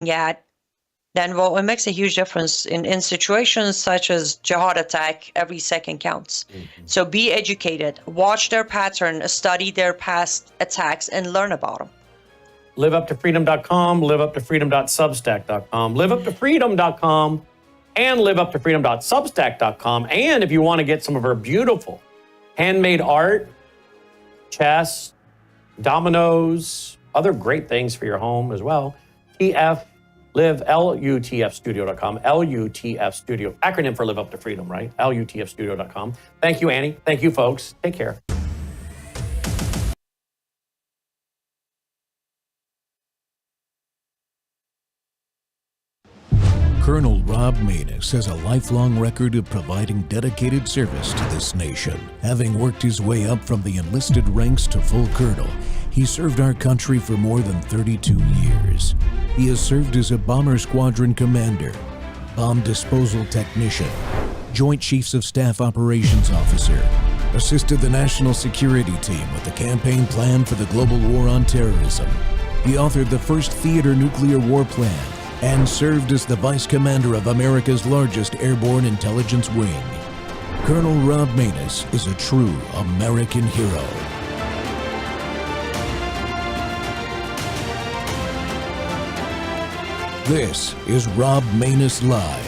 at, then well, it makes a huge difference in situations such as jihad attack. Every second counts. So be educated, watch their pattern, study their past attacks, and learn about them. LiveUpToFreedom.com, LiveUpToFreedom.substack.com, LiveUpToFreedom.com, and LiveUpToFreedom.substack.com. And if you want to get some of our beautiful handmade art, chess, dominoes, other great things for your home as well, LUTFstudio.com, LUTF Studio, acronym for Live Up to Freedom, right? LUTFstudio.com. Thank you, Annie. Thank you, folks. Take care. Colonel Rob Maness has a lifelong record of providing dedicated service to this nation. Having worked his way up from the enlisted ranks to full colonel, he served our country for more than 32 years. He has served as a bomber squadron commander, bomb disposal technician, Joint Chiefs of Staff Operations Officer, assisted the National Security Team with the campaign plan for the global war on terrorism. He authored the first theater nuclear war plan and served as the Vice Commander of America's largest airborne intelligence wing. Colonel Rob Maness is a true American hero. This is Rob Maness Live.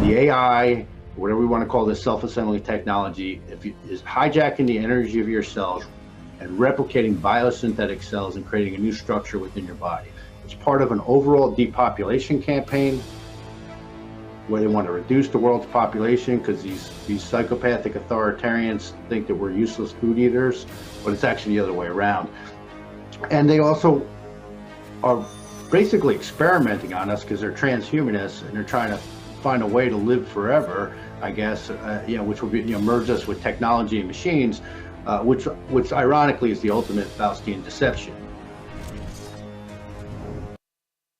The AI, whatever we want to call this self-assembly technology, is hijacking the energy of your cells and replicating biosynthetic cells and creating a new structure within your body. It's part of an overall depopulation campaign where they want to reduce the world's population because these psychopathic authoritarians think that we're useless food eaters, but it's actually the other way around. And they also are basically experimenting on us because they're transhumanists and they're trying to find a way to live forever, I guess, which would be, merge us with technology and machines, which ironically is the ultimate Faustian deception.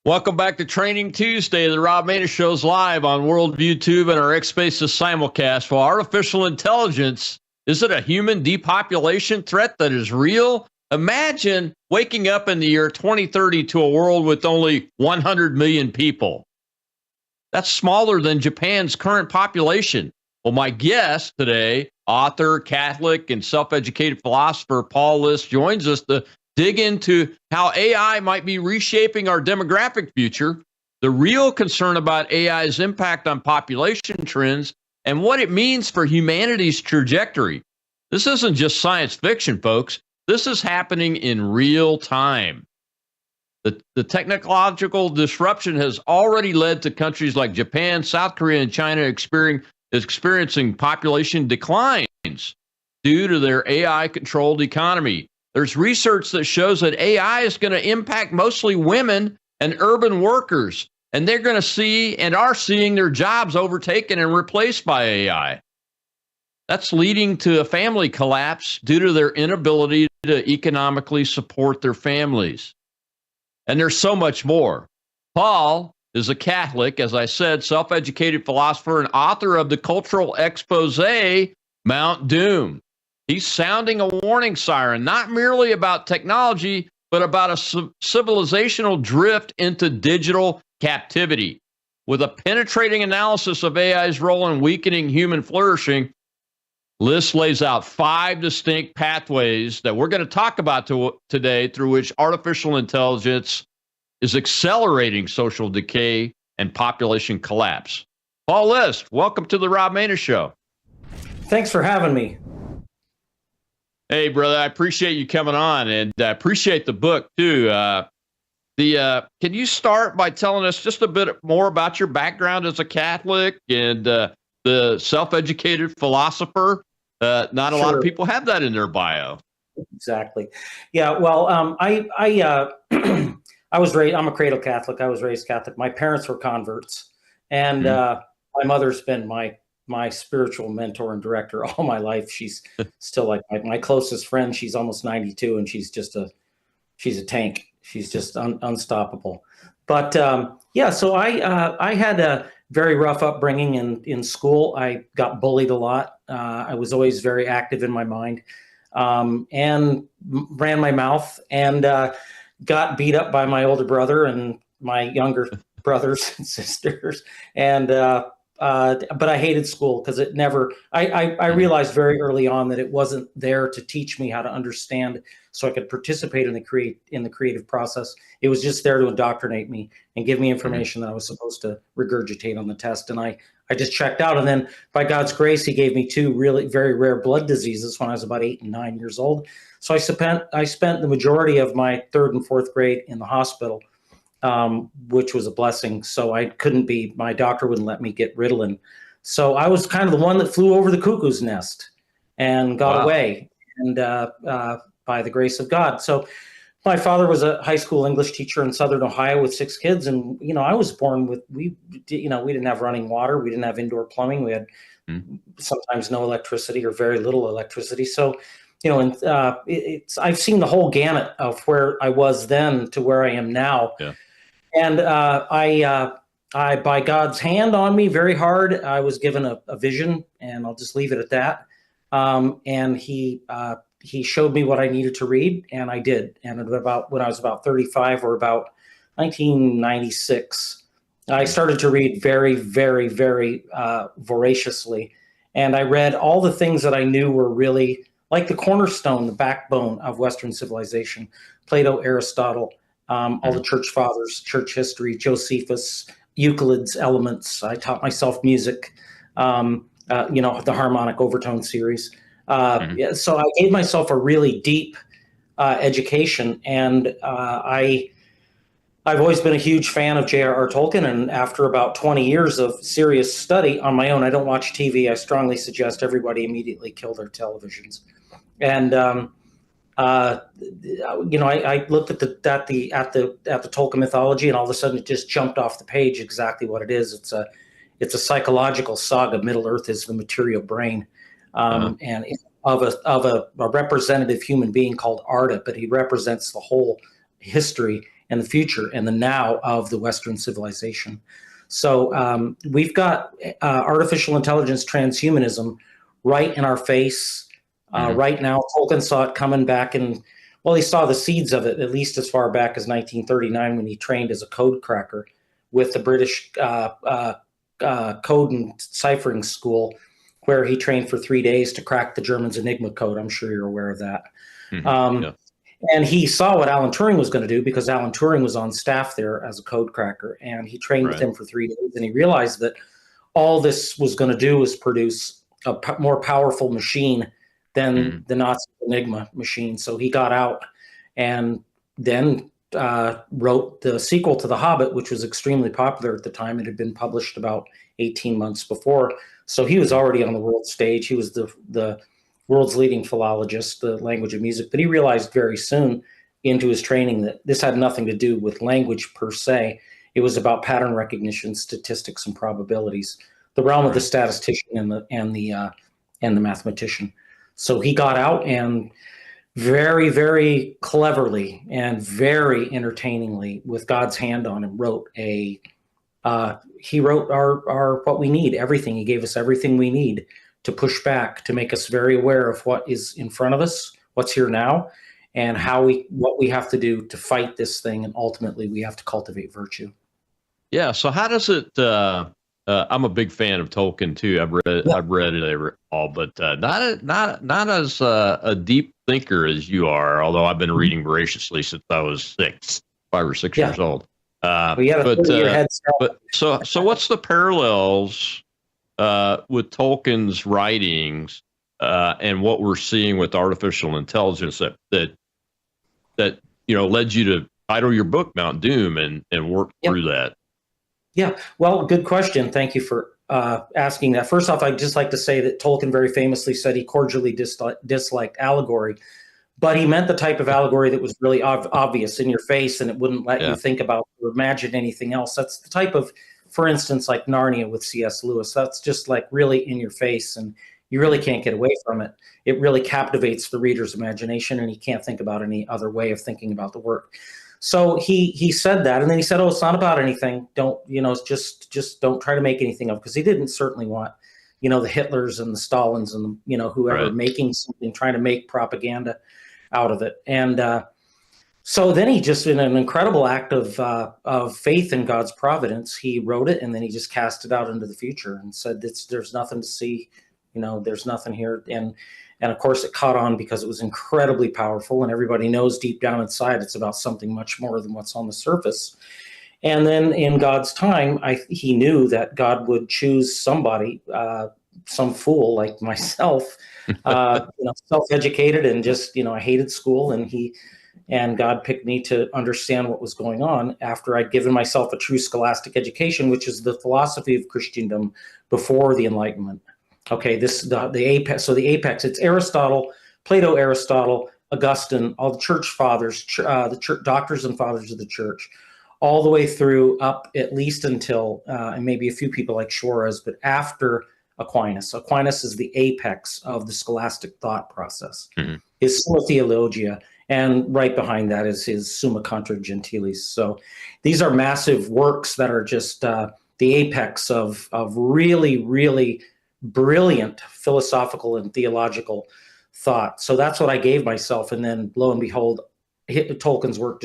Welcome back to Training Tuesday. The Rob Maness Show's live on Worldview Tube and our X Spaces simulcast. Well, artificial intelligence, is it a human depopulation threat that is real? Imagine waking up in the year 2030 to a world with only 100 million people. That's smaller than Japan's current population. Well, my guest today, author, Catholic, and self-educated philosopher Paul List, joins us to dig into how AI might be reshaping our demographic future, the real concern about AI's impact on population trends, and what it means for humanity's trajectory. This isn't just science fiction, folks. This is happening in real time. The technological disruption has already led to countries like Japan, South Korea, and China experiencing population declines due to their AI-controlled economy. There's research that shows that AI is going to impact mostly women and urban workers, and they're going to see and are seeing their jobs overtaken and replaced by AI. That's leading to a family collapse due to their inability to economically support their families. And there's so much more. Paul is a Catholic, as I said, self-educated philosopher and author of the cultural expose, Mount Doom. He's sounding a warning siren, not merely about technology, but about a civilizational drift into digital captivity. With a penetrating analysis of AI's role in weakening human flourishing, List lays out 5 distinct pathways that we're going to talk about today through which artificial intelligence is accelerating social decay and population collapse. Paul List, welcome to the Rob Maness Show. Thanks for having me. Hey, brother, I appreciate you coming on, and I appreciate the book, too. Can you start by telling us just a bit more about your background as a Catholic and the self-educated philosopher? Not a lot of people have that in their bio. Exactly. Yeah, well, I was raised, I'm a cradle Catholic. I was raised Catholic. My parents were converts, and my mother's been my spiritual mentor and director all my life. She's still like my closest friend. She's almost 92, and she's a tank. She's just unstoppable. But so I had a very rough upbringing in school. I got bullied a lot. I was always very active in my mind, and ran my mouth. And got beat up by my older brother and my younger brothers and sisters. And, but I hated school because it never, I realized very early on that it wasn't there to teach me how to understand so I could participate in the creative process. It was just there to indoctrinate me and give me information that I was supposed to regurgitate on the test. And I just checked out. And then by God's grace, he gave me 2 really very rare blood diseases when I was about 8 and 9 years old. So I spent the majority of my 3rd and 4th grade in the hospital, which was a blessing. So I couldn't be, my doctor wouldn't let me get Ritalin. So I was kind of the one that flew over the cuckoo's nest and got away, and by the grace of God. So my father was a high school English teacher in Southern Ohio with 6 kids. And, I was born with, we didn't have running water. We didn't have indoor plumbing. We had sometimes no electricity or very little electricity. So, I've seen the whole gamut of where I was then to where I am now. Yeah. And I, by God's hand on me very hard, I was given a vision, and I'll just leave it at that. And he showed me what I needed to read, and I did. And when I was about 35, or about 1996, I started to read very, very, very voraciously. And I read all the things that I knew were really like the cornerstone, the backbone of Western civilization: Plato, Aristotle, all the church fathers, church history, Josephus, Euclid's Elements. I taught myself music, the harmonic overtone series. So I gave myself a really deep education, and I've always been a huge fan of J.R.R. Tolkien. And after about 20 years of serious study on my own, I don't watch TV. I strongly suggest everybody immediately kill their televisions. And I looked at the Tolkien mythology, and all of a sudden it just jumped off the page exactly what it is. It's a psychological saga. Middle Earth is the material brain, and of a representative human being called Arda, but he represents the whole history and the future and the now of the Western civilization. So we've got artificial intelligence transhumanism right in our face. Right now, Tolkien saw it coming back, and he saw the seeds of it at least as far back as 1939, when he trained as a code cracker with the British code and ciphering school, where he trained for 3 days to crack the Germans' Enigma code. I'm sure you're aware of that. And he saw what Alan Turing was going to do, because Alan Turing was on staff there as a code cracker, and he trained with him for 3 days, and he realized that all this was going to do was produce a more powerful machine than the Nazi Enigma machine. So he got out and then wrote the sequel to The Hobbit, which was extremely popular at the time. It had been published about 18 months before. So he was already on the world stage. He was the world's leading philologist, the language of music. But he realized very soon into his training that this had nothing to do with language per se. It was about pattern recognition, statistics, and probabilities, the realm of the statistician and the mathematician. So he got out and very, very cleverly and very entertainingly, with God's hand on him, wrote our what we need, everything. He gave us everything we need to push back, to make us very aware of what is in front of us, what's here now, and what we have to do to fight this thing. And ultimately, we have to cultivate virtue. Yeah. So how does it? I'm a big fan of Tolkien too. I've read it all, but not as a deep thinker as you are. Although I've been reading voraciously since I was 5 or 6 years old. So what's the parallels with Tolkien's writings and what we're seeing with artificial intelligence that led you to title your book Mount Doom and work through that? Yeah, well, good question. Thank you for asking that. First off, I'd just like to say that Tolkien very famously said he cordially disliked allegory, but he meant the type of allegory that was really obvious in your face, and it wouldn't let you think about or imagine anything else. That's the type of, for instance, like Narnia with C.S. Lewis. That's just like really in your face, and you really can't get away from it. It really captivates the reader's imagination, and he can't think about any other way of thinking about the work. So he said that, and then he said, "Oh, it's not about anything. Don't just don't try to make anything of," because he didn't certainly want, the Hitlers and the Stalins and whoever making something, trying to make propaganda out of it. And So then he just, in an incredible act of faith in God's providence, he wrote it, and then he just cast it out into the future and said, "There's nothing to see, there's nothing here." And of course, it caught on because it was incredibly powerful, and everybody knows deep down inside it's about something much more than what's on the surface. And then in God's time, he knew that God would choose somebody, some fool like myself, self-educated and just, I hated school, and God picked me to understand what was going on after I'd given myself a true scholastic education, which is the philosophy of Christendom before the Enlightenment. Okay, the apex. So the apex, it's Aristotle, Plato, Aristotle, Augustine, all the church fathers, the church doctors and fathers of the church, all the way through up at least until, and maybe a few people like Suarez, but after Aquinas. Aquinas is the apex of the scholastic thought process. Mm-hmm. His Summa Theologia. And right behind that is his Summa Contra Gentiles. So these are massive works that are just the apex of really, really brilliant philosophical and theological thought. So that's what I gave myself. And then lo and behold, Tolkien's work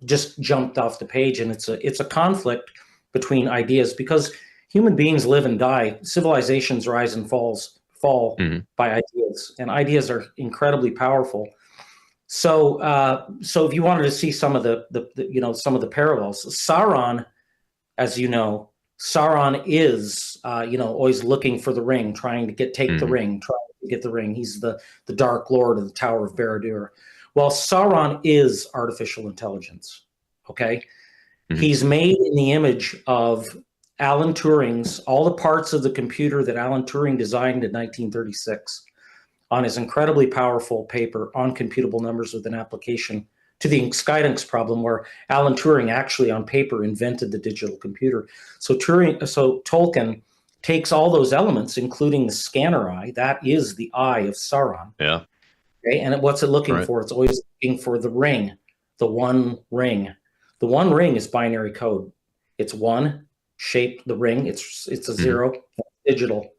just jumped off the page. And it's a conflict between ideas, because human beings live and die. Civilizations rise and fall mm-hmm. by ideas, and ideas are incredibly powerful. So if you wanted to see some of the parallels, Sauron, as you know, Sauron is always looking for the ring, trying to take mm-hmm. the ring, trying to get the ring. He's the Dark Lord of the Tower of Barad-dûr. Well, Sauron is artificial intelligence. Okay, mm-hmm. He's made in the image of Alan Turing's, all the parts of the computer that Alan Turing designed in 1936. On his incredibly powerful paper on computable numbers with an application to the Skydance problem, where Alan Turing actually on paper invented the digital computer. So Tolkien takes all those elements, including the scanner eye. That is the eye of Sauron. Yeah. Okay. And what's it looking for? It's always looking for the ring, the one ring. The one ring is binary code. It's one shaped, the ring. It's a zero, mm-hmm. digital.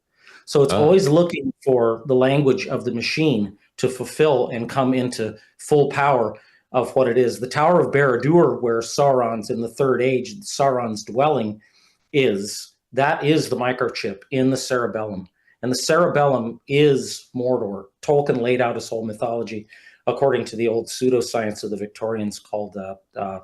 So it's always looking for the language of the machine to fulfill and come into full power of what it is. The Tower of Barad-dûr, where Sauron's in the Third Age, Sauron's dwelling that is the microchip in the cerebellum. And the cerebellum is Mordor. Tolkien laid out his whole mythology according to the old pseudoscience of the Victorians called, I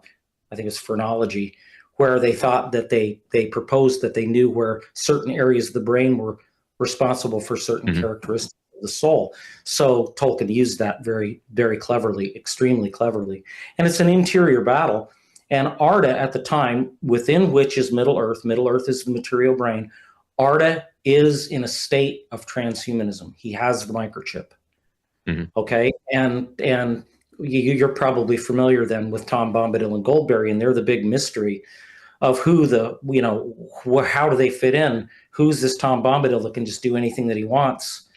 think it's phrenology, where they thought that they proposed that they knew where certain areas of the brain were responsible for certain mm-hmm. characteristics of the soul. So Tolkien used that very, very cleverly, extremely cleverly. And it's an interior battle. And Arda at the time, within which is Middle-earth is the material brain, Arda is in a state of transhumanism. He has the microchip. Mm-hmm. Okay. And you're probably familiar then with Tom Bombadil and Goldberry, and they're the big mystery of who how do they fit in? Who's this Tom Bombadil that can just do anything that he wants?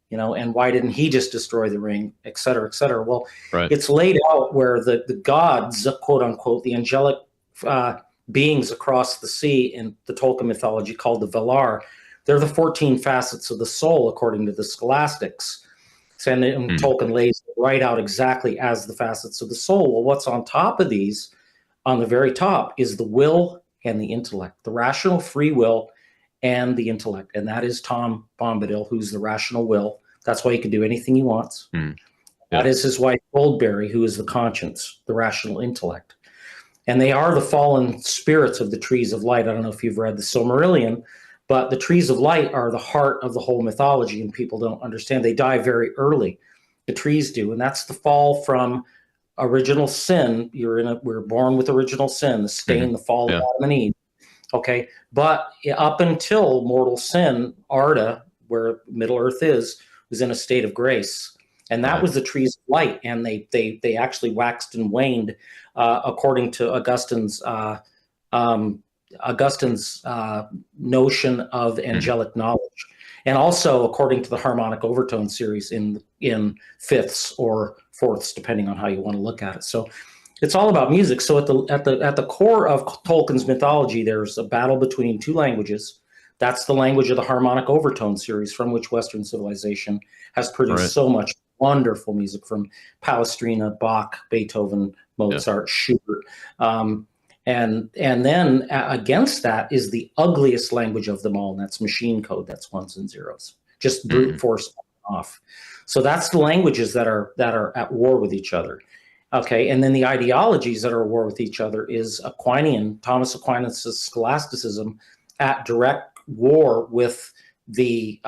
And why didn't he just destroy the ring, et cetera, et cetera? Well, It's laid out where the gods, quote unquote, the angelic beings across the sea in the Tolkien mythology called the Valar, they're the 14 facets of the soul, according to the scholastics. And Tolkien lays it right out exactly as the facets of the soul. Well, what's on top of these? On the very top is the will and the intellect, the rational free will and the intellect. And that is Tom Bombadil, who's the rational will. That's why he can do anything he wants. Mm. Yeah. That is his wife, Goldberry, who is the conscience, the rational intellect. And they are the fallen spirits of the trees of light. I don't know if you've read the Silmarillion, but the trees of light are the heart of the whole mythology, and people don't understand. They die very early. The trees do. And that's the fall from original sin. We're born with original sin, the stain, mm-hmm. the fall of Adam and Eve. Okay, but up until mortal sin, Arda, where Middle-earth was in a state of grace, and that was the trees of light. And they actually waxed and waned according to Augustine's notion of angelic mm-hmm. knowledge, and also according to the harmonic overtone series in fifths or fourths, depending on how you want to look at it. So it's all about music. So at the core of Tolkien's mythology, there's a battle between two languages. That's the language of the harmonic overtone series, from which Western civilization has produced so much wonderful music from Palestrina, Bach, Beethoven, Mozart, Schubert. And then against that is the ugliest language of them all, and that's machine code. That's ones and zeros, just brute force off. So that's the languages that are at war with each other. Okay, and then the ideologies that are at war with each other is Thomas Aquinas' scholasticism at direct war with the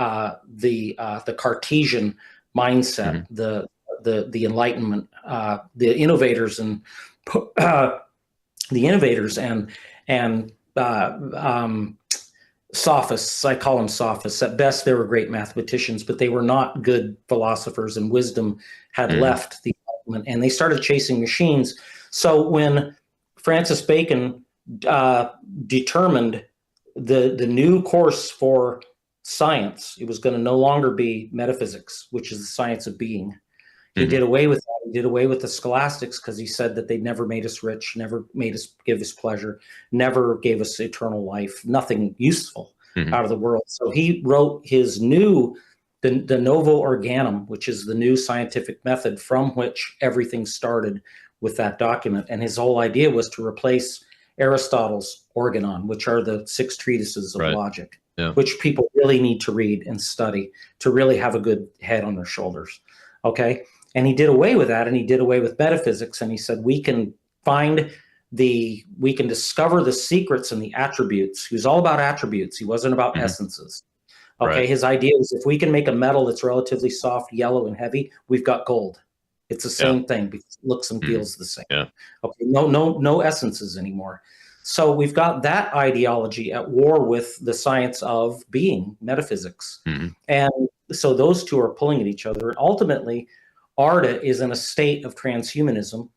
Cartesian mindset, the Enlightenment, the innovators and sophists. I call them sophists. At best, they were great mathematicians, but they were not good philosophers, and wisdom had left the Enlightenment, and they started chasing machines. So when Francis Bacon determined the new course for science, it was going to no longer be metaphysics, which is the science of being. He did away with that. He did away with the scholastics because he said that they never made us rich, never made us give us pleasure, never gave us eternal life, nothing useful out of the world. So he wrote his the Novo Organum, which is the new scientific method from which everything started with that document. And his whole idea was to replace Aristotle's Organon, which are the 6 treatises of logic, which people really need to read and study to really have a good head on their shoulders. Okay. And he did away with that, and he did away with metaphysics. And he said, we can discover the secrets and the attributes. He was all about attributes. He wasn't about essences. Okay. His idea was, if we can make a metal that's relatively soft, yellow, and heavy, we've got gold. It's the same thing because it looks and feels the same. Okay. No essences anymore. So we've got that ideology at war with the science of being, metaphysics. And so those two are pulling at each other. And ultimately, Arda is in a state of transhumanism,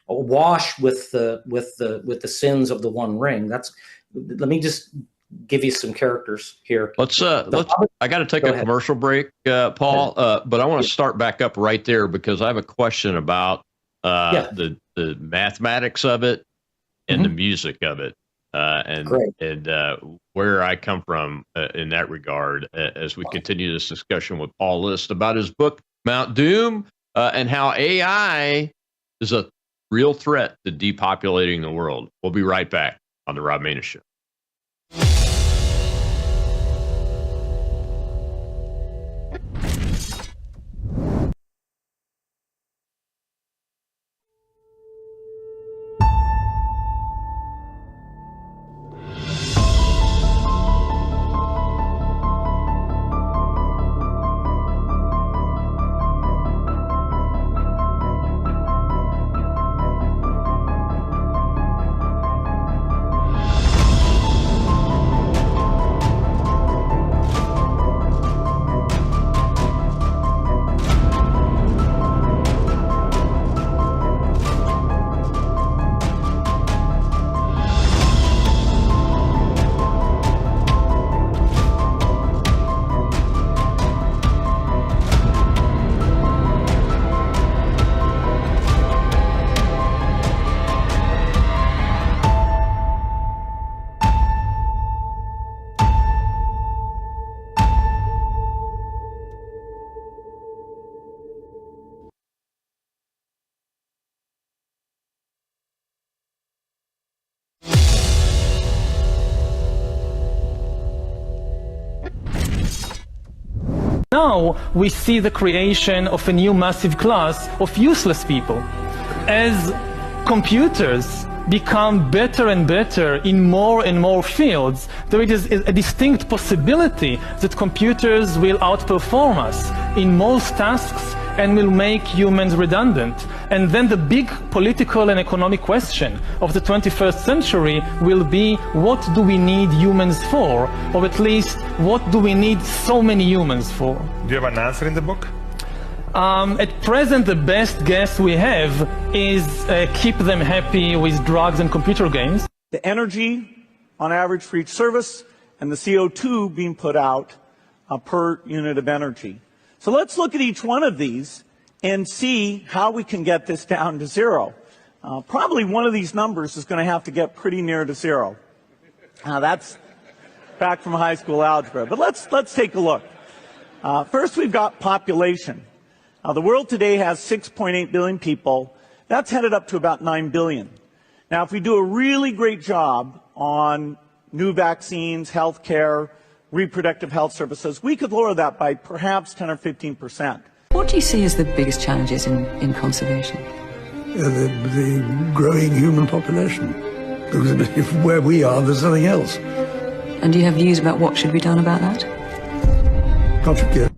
awash with the sins of the One Ring. Let me just give you some characters here. I got to take a commercial break, Paul, but I want to start back up right there because I have a question about the mathematics of it and the music of it, and where I come from in that regard as we continue this discussion with Paul List about his book, Mount Doom, and how AI is a real threat to depopulating the world. We'll be right back on The Rob Maness Show. Now we see the creation of a new massive class of useless people. As computers become better and better in more and more fields, there is a distinct possibility that computers will outperform us in most tasks and will make humans redundant. And then the big political and economic question of the 21st century will be, what do we need humans for? Or at least, what do we need so many humans for? Do you have an answer in the book? At present, the best guess we have is keep them happy with drugs and computer games. The energy on average for each service and the CO2 being put out per unit of energy. So let's look at each one of these and see how we can get this down to zero. Probably one of these numbers is going to have to get pretty near to zero. That's back from high school algebra. But let's take a look. First, we've got population. The world today has 6.8 billion people. That's headed up to about 9 billion. Now, if we do a really great job on new vaccines, health care, reproductive health services, we could lower that by perhaps 10 or 15%. What do you see as the biggest challenges in conservation? The growing human population. Because if where we are, there's nothing else. And do you have views about what should be done about that? Contribute.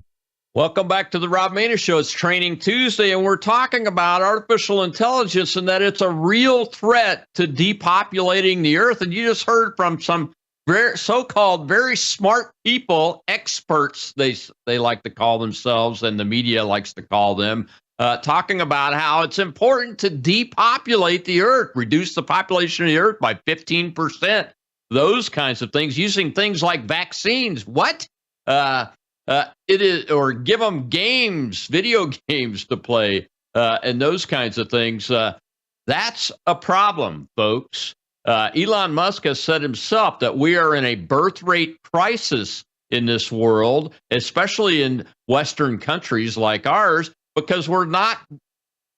Welcome back to the Rob Maness Show. It's Training Tuesday, and we're talking about artificial intelligence and that it's a real threat to depopulating the earth. And you just heard from some so-called very smart people, experts, they like to call themselves, and the media likes to call them, talking about how it's important to depopulate the earth, reduce the population of the earth by 15%, those kinds of things, using things like vaccines. What? It is, or give them games, video games to play, and those kinds of things. That's a problem, folks. Elon Musk has said himself that we are in a birth rate crisis in this world, especially in Western countries like ours, because we're not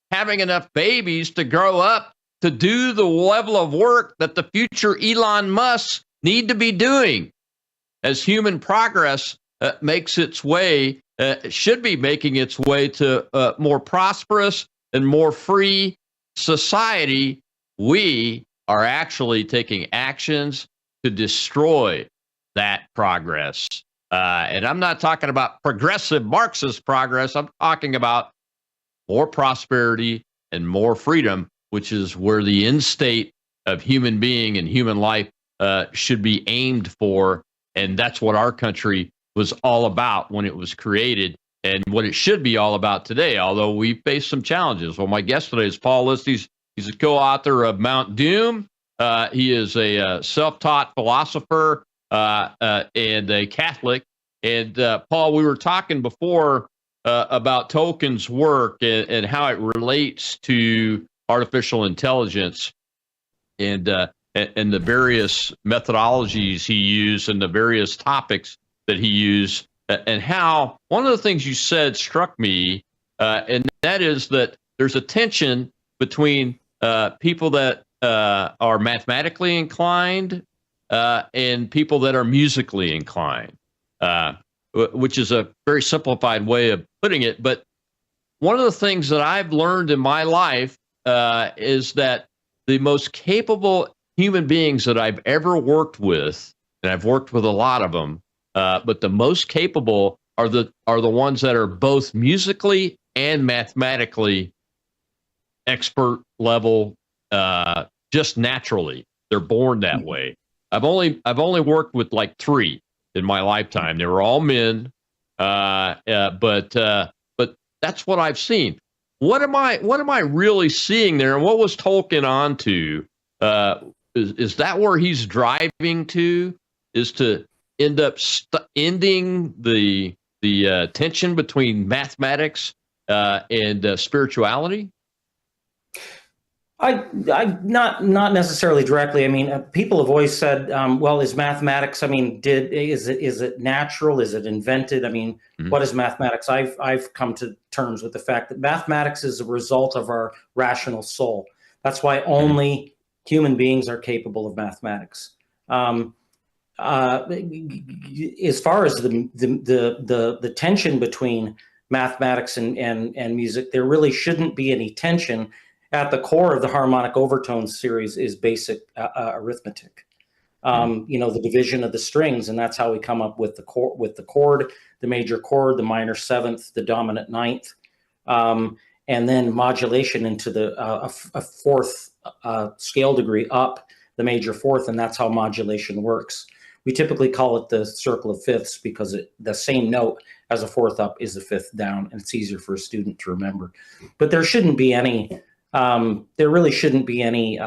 having enough babies to grow up to do the level of work that the future Elon Musk need to be doing. As human progress makes its way, should be making its way to a more prosperous and more free society, we are actually taking actions to destroy that progress. And I'm not talking about progressive Marxist progress. I'm talking about more prosperity and more freedom, which is where the end state of human being and human life should be aimed for. And that's what our country was all about when it was created, and what it should be all about today, although we face some challenges. Well, my guest today is Paul List. He's a co-author of Mount Doom. He is a self-taught philosopher and a Catholic. And Paul, we were talking before about Tolkien's work and how it relates to artificial intelligence and the various methodologies he used and the various topics that he used, and how one of the things you said struck me, and that is that there's a tension between people that are mathematically inclined and people that are musically inclined, which is a very simplified way of putting it. But one of the things that I've learned in my life is that the most capable human beings that I've ever worked with, and I've worked with a lot of them, but the most capable are the ones that are both musically and mathematically expert level, just naturally. They're born that way. I've only worked with like 3 in my lifetime. They were all men, but that's what I've seen. What am I really seeing there? And what was Tolkien on to? Is that where he's driving to? Is to end up ending the tension between mathematics and spirituality? I not necessarily directly. I mean, people have always said, well, is mathematics? I mean, is it natural? Is it invented? I mean, what is mathematics? I've come to terms with the fact that mathematics is a result of our rational soul. That's why only human beings are capable of mathematics. As far as the tension between mathematics and music, there really shouldn't be any tension. At the core of the harmonic overtones series is basic arithmetic. The division of the strings, and that's how we come up with the chord, the major chord, the minor seventh, the dominant ninth, and then modulation into a fourth scale degree up, the major fourth, and that's how modulation works. We typically call it the circle of fifths because the same note as a fourth up is a fifth down, and it's easier for a student to remember. But there shouldn't be any, there really shouldn't be any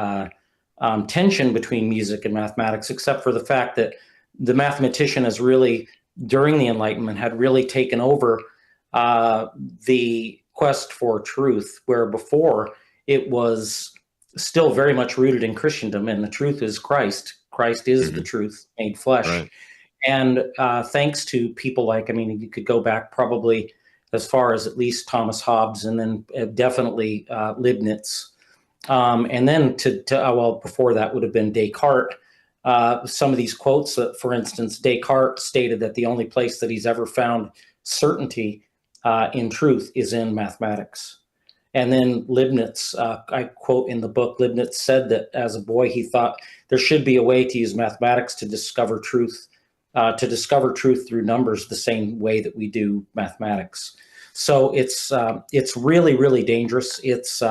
tension between music and mathematics, except for the fact that the mathematician has really, during the Enlightenment, had really taken over the quest for truth, where before it was still very much rooted in Christendom, and the truth is Christ. Christ is the truth made flesh. Right. And thanks to people like, I mean, you could go back probably as far as at least Thomas Hobbes, and then definitely Leibniz. And then well, before that would have been Descartes. Some of these quotes, for instance, Descartes stated that the only place that he's ever found certainty in truth is in mathematics. And then Leibniz, I quote in the book, Leibniz said that as a boy, he thought there should be a way to use mathematics to discover truth through numbers the same way that we do mathematics. So it's really, really dangerous. It's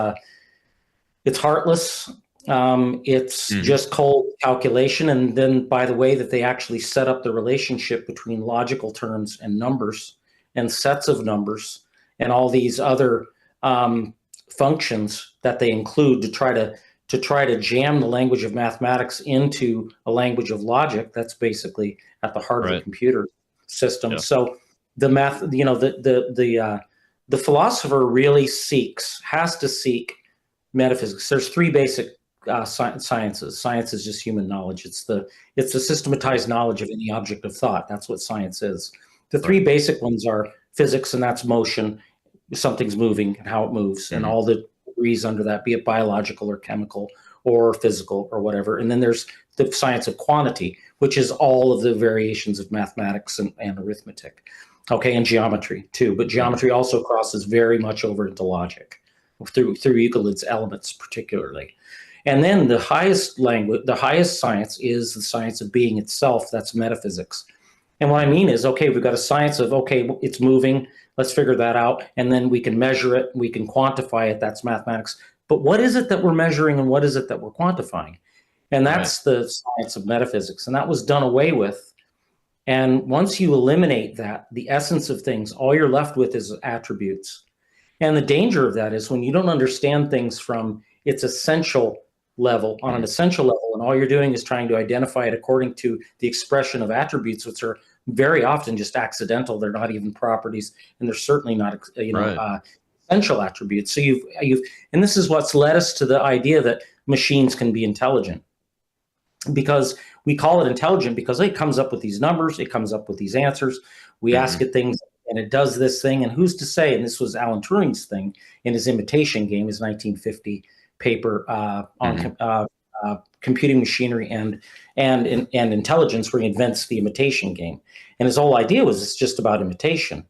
heartless. It's just cold calculation. And then by the way that they actually set up the relationship between logical terms and numbers and sets of numbers and all these other functions that they include to try to jam the language of mathematics into a language of logic, that's basically at the heart of the computer system. Yeah. So the math, the philosopher really has to seek metaphysics. There's three basic sciences. Science is just human knowledge. It's the systematized knowledge of any object of thought. That's what science is. The three basic ones are physics, and that's motion. Something's moving and how it moves, and all the degrees under that, be it biological or chemical or physical or whatever. And then there's the science of quantity, which is all of the variations of mathematics and arithmetic. Okay, and geometry too. But geometry also crosses very much over into logic through Euclid's elements particularly. And then the highest science is the science of being itself. That's metaphysics. And what I mean is, okay, we've got a science of, okay, it's moving. Let's figure that out. And then we can measure it. We can quantify it. That's mathematics. But what is it that we're measuring and what is it that we're quantifying? And that's the science of metaphysics. And that was done away with. And once you eliminate that, the essence of things, all you're left with is attributes. And the danger of that is when you don't understand things from its essential level, on an essential level, and all you're doing is trying to identify it according to the expression of attributes, which are very often just accidental. They're not even properties, and they're certainly not, essential attributes. So and this is what's led us to the idea that machines can be intelligent, because we call it intelligent because it comes up with these numbers, it comes up with these answers. We ask it things, and it does this thing. And who's to say? And this was Alan Turing's thing in his imitation game, his 1950 paper on computing machinery and intelligence, where he invents the imitation game. And his whole idea was it's just about imitation.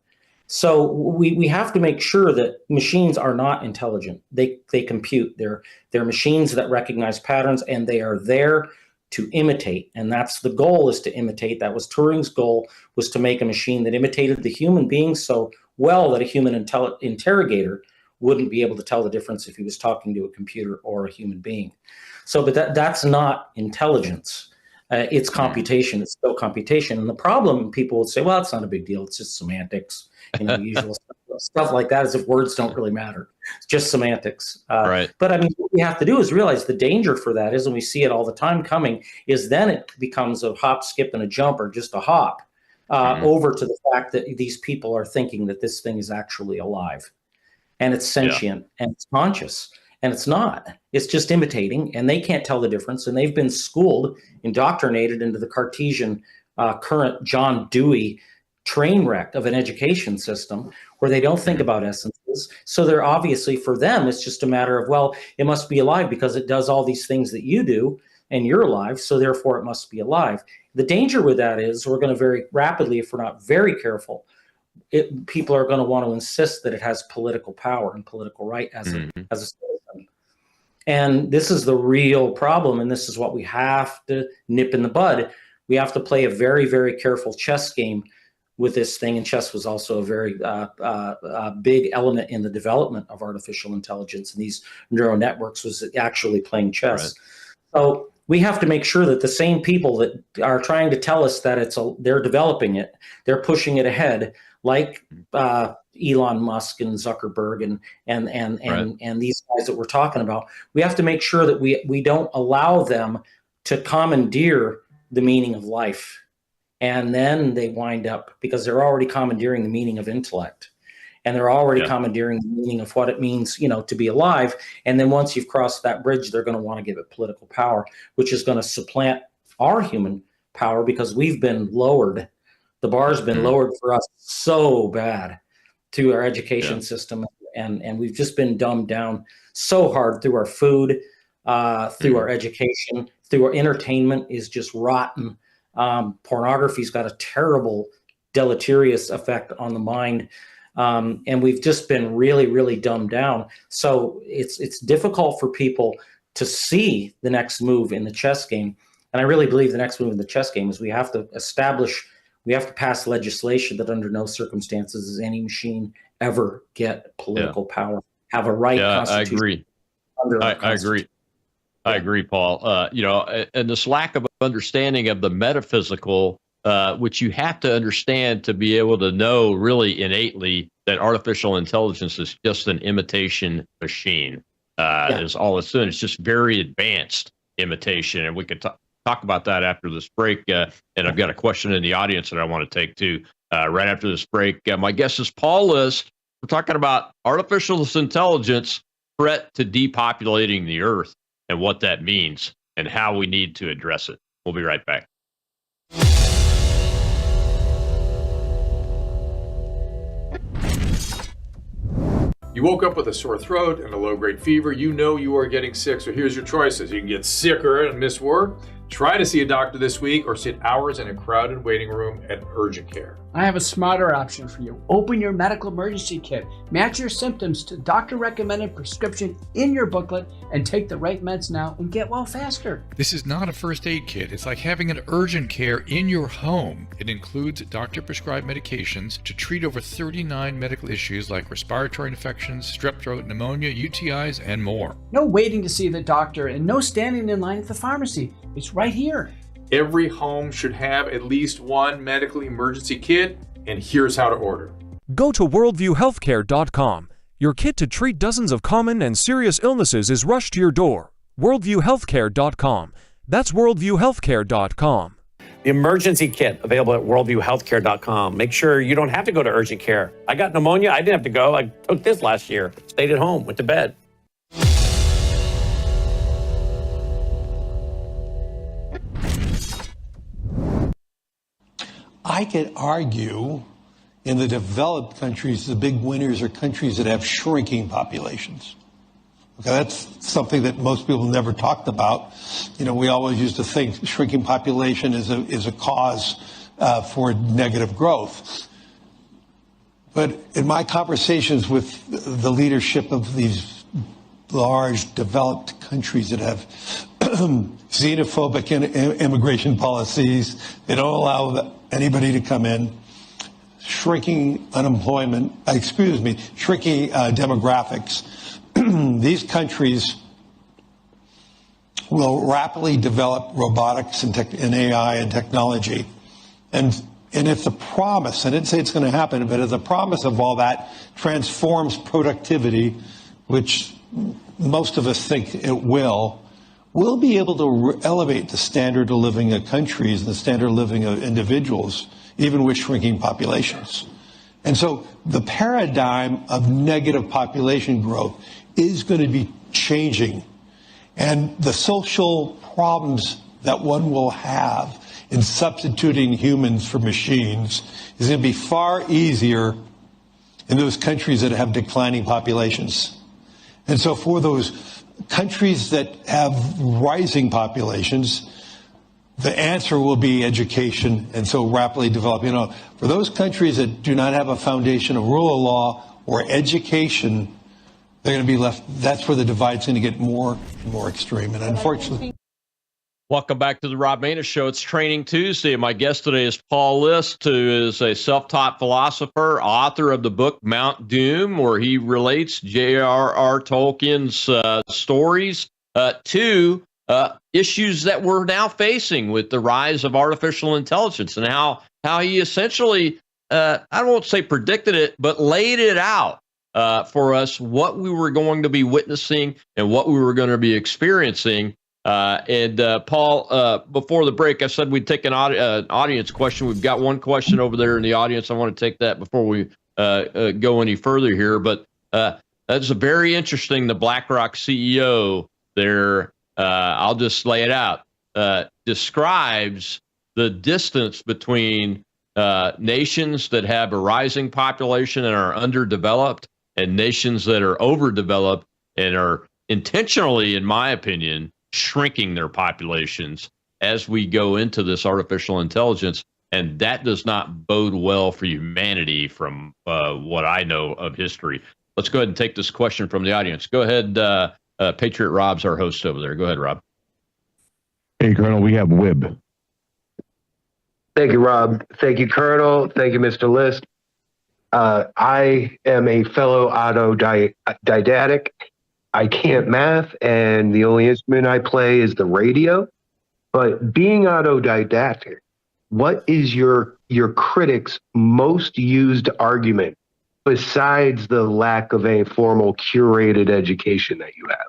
So we have to make sure that machines are not intelligent. They compute. They're machines that recognize patterns, and they are there to imitate. And that's the goal, is to imitate. That was Turing's goal, was to make a machine that imitated the human being so well that a human interrogator wouldn't be able to tell the difference if he was talking to a computer or a human being. So, but that's not intelligence. It's computation. It's still computation. And the problem, people would say, well, it's not a big deal. It's just semantics. Usual stuff like that, as if words don't really matter. It's just semantics. Right. But I mean, what we have to do is realize the danger for that is, and we see it all the time coming, is then it becomes a hop, skip, and a jump, or just a hop over to the fact that these people are thinking that this thing is actually alive. And it's sentient and it's conscious, and it's not. It's just imitating, and they can't tell the difference. And they've been schooled, indoctrinated into the Cartesian current John Dewey train wreck of an education system where they don't think about essences. So they're obviously, for them, it's just a matter of, well, it must be alive because it does all these things that you do and you're alive, so therefore it must be alive. The danger with that is we're going to very rapidly, if we're not very careful, people are going to want to insist that it has political power and political right as a citizen. And this is the real problem, and this is what we have to nip in the bud. We have to play a very, very careful chess game with this thing, and chess was also a very big element in the development of artificial intelligence, and these neural networks was actually playing chess. Right. So we have to make sure that the same people that are trying to tell us that they're developing it, they're pushing it ahead, like Elon Musk and Zuckerberg and these guys that we're talking about. We have to make sure that we don't allow them to commandeer the meaning of life. And then they wind up, because they're already commandeering the meaning of intellect, and they're already commandeering the meaning of what it means, to be alive. And then once you've crossed that bridge, they're going to want to give it political power, which is going to supplant our human power because we've been lowered. The bar's been lowered for us so bad through our education system, and we've just been dumbed down so hard through our food, through our education, through our entertainment is just rotten. Pornography's got a terrible deleterious effect on the mind. And we've just been really, really dumbed down. So it's difficult for people to see the next move in the chess game. And I really believe the next move in the chess game is we have to pass legislation that under no circumstances does any machine ever get political power, have a right constitution. I agree. I agree. I agree, Paul. And this lack of understanding of the metaphysical, which you have to understand to be able to know really innately that artificial intelligence is just an imitation machine, is all it's doing. It's just very advanced imitation. And we could talk about that after this break. And I've got a question in the audience that I want to take too, right after this break. My guest is Paul List. We're talking about artificial intelligence threat to depopulating the earth and what that means and how we need to address it. We'll be right back. You woke up with a sore throat and a low-grade fever. You know you are getting sick, so here's your choices. You can get sicker and miss work, try to see a doctor this week, or sit hours in a crowded waiting room at urgent care. I have a smarter option for you. Open your medical emergency kit. Match your symptoms to doctor-recommended prescription in your booklet and take the right meds now and get well faster. This is not a first aid kit. It's like having an urgent care in your home. It includes doctor-prescribed medications to treat over 39 medical issues like respiratory infections, strep throat, pneumonia, UTIs, and more. No waiting to see the doctor and no standing in line at the pharmacy. It's right here. Every home should have at least one medical emergency kit, and here's how to order. Go to worldviewhealthcare.com. Your kit to treat dozens of common and serious illnesses is rushed to your door. worldviewhealthcare.com. That's worldviewhealthcare.com. The emergency kit available at worldviewhealthcare.com. Make sure you don't have to go to urgent care. I got pneumonia. I didn't have to go. I took this last year. Stayed at home, went to bed. I could argue in the developed countries, the big winners are countries that have shrinking populations. Okay, that's something that most people never talked about. We always used to think shrinking population is a cause for negative growth. But in my conversations with the leadership of these large developed countries that have xenophobic immigration policies, they don't allow anybody to come in, shrinking unemployment, shrinking demographics, these countries will rapidly develop robotics and AI and technology. And if the promise, I didn't say it's going to happen, but if the promise of all that transforms productivity, which most of us think it will, we'll be able to elevate the standard of living of countries and the standard of living of individuals, even with shrinking populations. And so the paradigm of negative population growth is going to be changing. And the social problems that one will have in substituting humans for machines is going to be far easier in those countries that have declining populations. And so for those countries that have rising populations, the answer will be education, and so rapidly developing. For those countries that do not have a foundation of rule of law or education, they're going to be left. That's where the divide's going to get more and more extreme. And unfortunately. Welcome back to the Rob Maness Show. It's Training Tuesday. My guest today is Paul List, who is a self-taught philosopher, author of the book Mount Doom, where he relates J.R.R. Tolkien's stories to issues that we're now facing with the rise of artificial intelligence, and how he essentially, I won't say predicted it, but laid it out for us, what we were going to be witnessing and what we were going to be experiencing. Paul, before the break, I said we'd take an audience question. We've got one question over there in the audience. I want to take that before we go any further here. But that's very interesting. The BlackRock CEO there, I'll just lay it out, describes the distance between nations that have a rising population and are underdeveloped and nations that are overdeveloped and are intentionally, in my opinion, shrinking their populations as we go into this artificial intelligence. And that does not bode well for humanity from what I know of history. Let's go ahead and take this question from the audience. Go ahead. Patriot Rob's our host over there. Go ahead, Rob. Hey, Colonel, we have Wib. Thank you, Rob. Thank you, Colonel. Thank you, Mr. List. I am a fellow autodidact. I can't math, and the only instrument I play is the radio. But being autodidactic, what is your critic's most used argument besides the lack of a formal curated education that you have?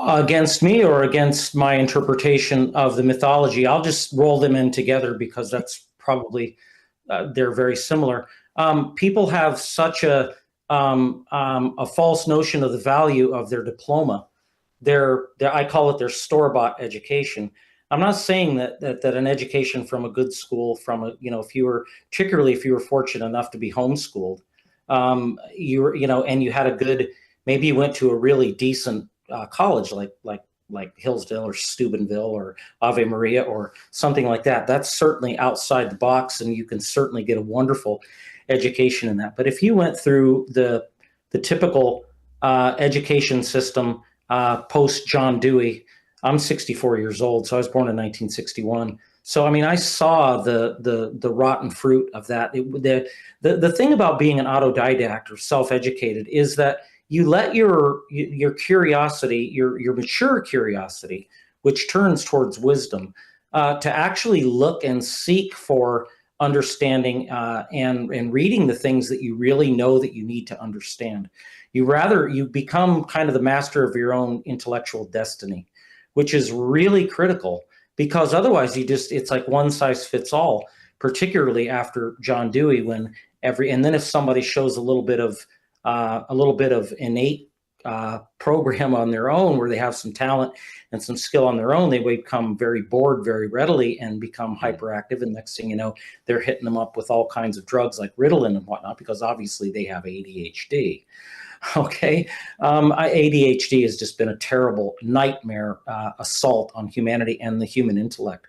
Against me or against my interpretation of the mythology? I'll just roll them in together because that's probably, they're very similar. People have such a false notion of the value of their diploma. I call it their store-bought education. I'm not saying that an education from a good school, from a, particularly if you were fortunate enough to be homeschooled, and you had a good, maybe you went to a really decent college like Hillsdale or Steubenville or Ave Maria or something like that. That's certainly outside the box, and you can certainly get a wonderful education in that. But if you went through the typical education system post John Dewey, I'm 64 years old, so I was born in 1961. So, I mean, I saw the rotten fruit of that. The thing about being an autodidact or self-educated is that you let your curiosity, your mature curiosity, which turns towards wisdom, to actually look and seek for understanding and reading the things that you really know that you need to understand. You become kind of the master of your own intellectual destiny, which is really critical, because otherwise it's like one size fits all, particularly after John Dewey, and then if somebody shows a little bit of innate program on their own, where they have some talent and some skill on their own, they become very bored very readily and become hyperactive. And next thing you know, they're hitting them up with all kinds of drugs like Ritalin and whatnot, because obviously they have ADHD. Okay. ADHD has just been a terrible nightmare assault on humanity and the human intellect.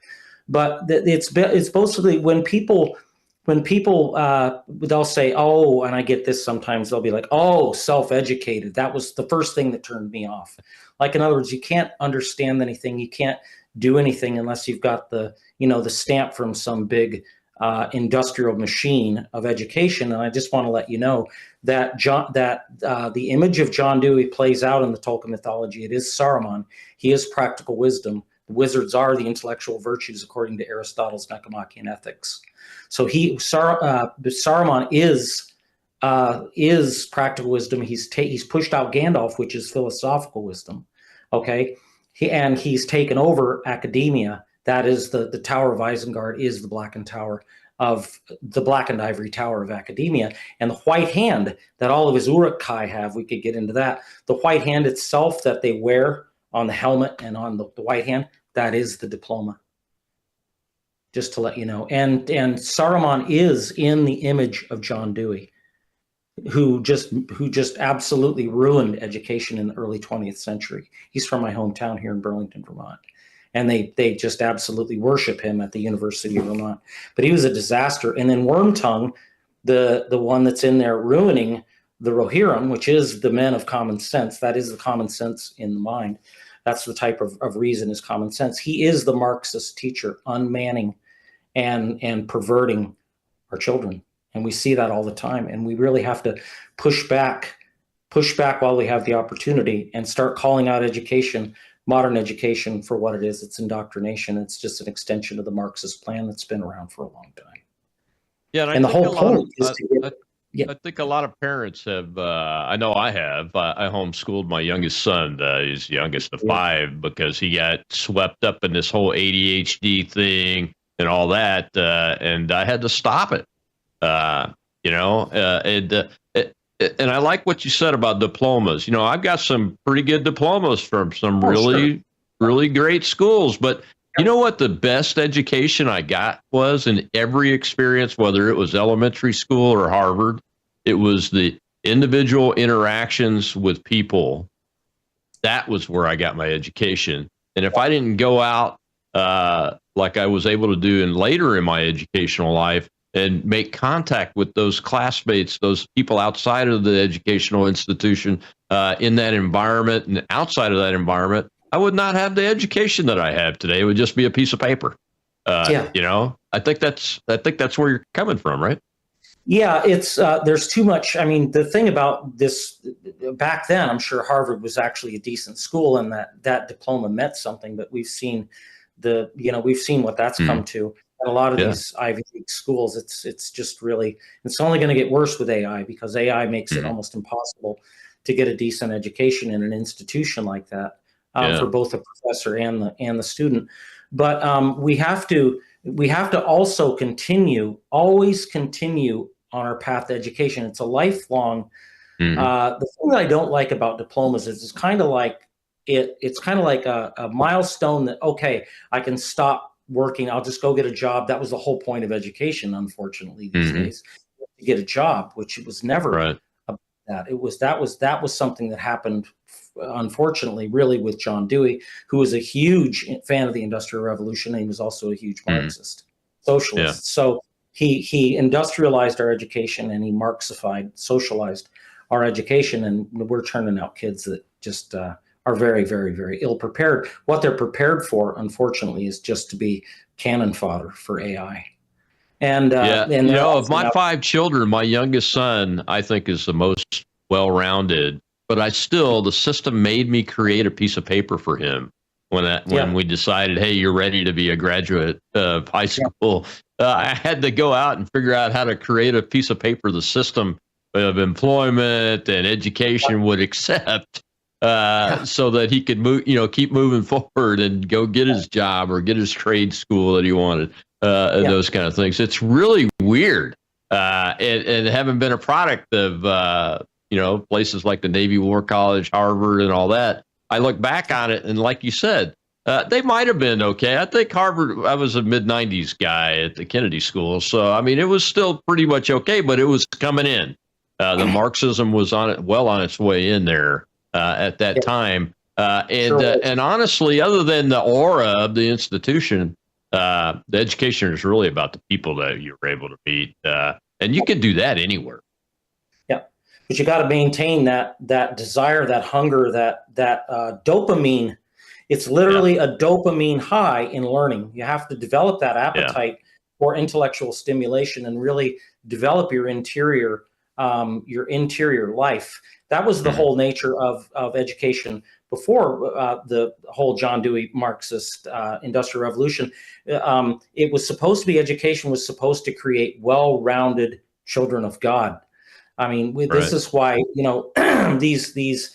But it's basically when people they'll say, oh, and I get this sometimes, they'll be like, oh, self-educated. That was the first thing that turned me off. Like, in other words, you can't understand anything. You can't do anything unless you've got the stamp from some big industrial machine of education. And I just want to let you know that the image of John Dewey plays out in the Tolkien mythology. It is Saruman. He is practical wisdom. The wizards are the intellectual virtues, according to Aristotle's Nicomachean Ethics. So Saruman is practical wisdom. He's pushed out Gandalf, which is philosophical wisdom. Okay, he's taken over academia. That is the Tower of Isengard is the blackened ivory tower of academia, and the white hand that all of his Uruk-hai have. We could get into that. The white hand itself that they wear on the helmet and on the white hand, that is the diploma. Just to let you know. And Saruman is in the image of John Dewey, who just absolutely ruined education in the early 20th century. He's from my hometown here in Burlington, Vermont. And they just absolutely worship him at the University of Vermont. But he was a disaster. And then Wormtongue, the one that's in there ruining the Rohirrim, which is the men of common sense, that is the common sense in the mind. That's the type of reason is common sense. He is the Marxist teacher, unmanning and perverting our children. And we see that all the time. And we really have to push back while we have the opportunity and start calling out education, modern education, for what it is. It's indoctrination. It's just an extension of the Marxist plan that's been around for a long time. Yeah, and the whole point is I think a lot of parents have, I know I have, I homeschooled my youngest son, he's youngest of 5, because he got swept up in this whole ADHD thing and all that, and I had to stop it, and I like what you said about diplomas. I've got some pretty good diplomas from some really great schools, but You know what the best education I got was in every experience, whether it was elementary school or Harvard, it was the individual interactions with people. That was where I got my education. And if I didn't go out like I was able to do later in my educational life and make contact with those classmates, those people outside of the educational institution, in that environment and outside of that environment, I would not have the education that I have today. It would just be a piece of paper. You know, I think that's where you're coming from, right? Yeah, it's there's too much. I mean, the thing about this back then, I'm sure Harvard was actually a decent school, and that diploma meant something. But we've seen we've seen what that's come to. And a lot of these Ivy League schools, it's just really, it's only going to get worse with AI, because AI makes it almost impossible to get a decent education in an institution like that for both the professor and the student. But we have to also always continue on our path to education. It's a lifelong. The thing that I don't like about diplomas is it's kind of like a milestone that, okay, I can stop working. I'll just go get a job. That was the whole point of education, unfortunately, these days, to get a job, which it was never about that. That was something that happened, unfortunately, really, with John Dewey, who was a huge fan of the Industrial Revolution, and he was also a huge Marxist socialist. So he industrialized our education, and he Marxified, socialized our education, and we're turning out kids that just are very, very, very ill prepared. What they're prepared for, unfortunately, is just to be cannon fodder for AI. And you know, of my 5 children, my youngest son, I think, is the most well-rounded. But the system made me create a piece of paper for him when we decided, hey, you're ready to be a graduate of high school. I had to go out and figure out how to create a piece of paper the system of employment and education would accept. So that he could keep moving forward and go get his job or get his trade school that he wanted, and those kind of things. It's really weird, and having been a product of places like the Navy War College, Harvard, and all that, I look back on it and, like you said, they might have been okay. I think Harvard. I was a mid-'90s guy at the Kennedy School, so I mean it was still pretty much okay, but it was coming in. The Marxism was on its way in there. At that time. And honestly, other than the aura of the institution, the education is really about the people that you're able to meet. And you can do that anywhere. Yeah. But you got to maintain that desire, that hunger, that dopamine. It's literally a dopamine high in learning. You have to develop that appetite for intellectual stimulation and really develop your interior life. That was the whole nature of education before the whole John Dewey Marxist Industrial Revolution. It was supposed to be, education was supposed to create well-rounded children of God. I mean, this is why, these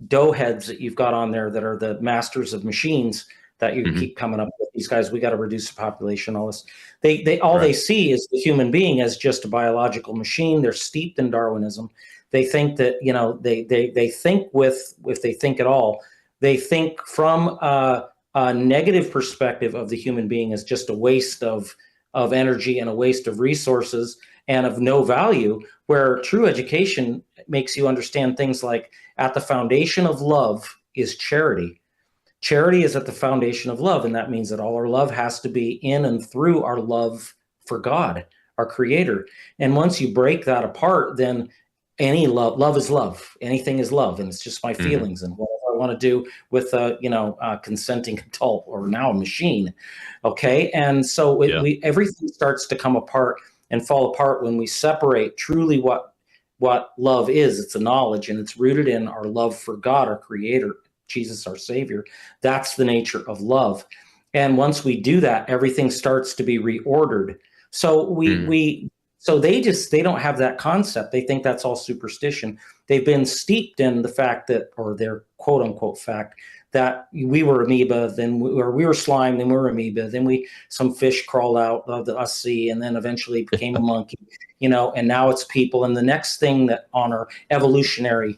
doughheads that you've got on there that are the masters of machines that you keep coming up with, these guys, we got to reduce the population, all this. They see is the human being as just a biological machine. They're steeped in Darwinism. They think that, they think if they think at all, they think from a negative perspective of the human being as just a waste of energy and a waste of resources and of no value, where true education makes you understand things like, at the foundation of love is charity. Charity is at the foundation of love, and that means that all our love has to be in and through our love for God, our Creator. And once you break that apart, then any love is love. Anything is love, and it's just my feelings and whatever I want to do with a consenting adult or now a machine. Okay, and so everything starts to come apart and fall apart when we separate truly what love is. It's a knowledge, and it's rooted in our love for God, our Creator, Jesus, our Savior. That's the nature of love. And once we do that, everything starts to be reordered. So they don't have that concept. They think that's all superstition. They've been steeped in the fact that, or their quote unquote fact, that we were amoeba, we were slime, then we were amoeba, then some fish crawled out of the sea, and then eventually became a monkey, and now it's people. And the next thing that on our evolutionary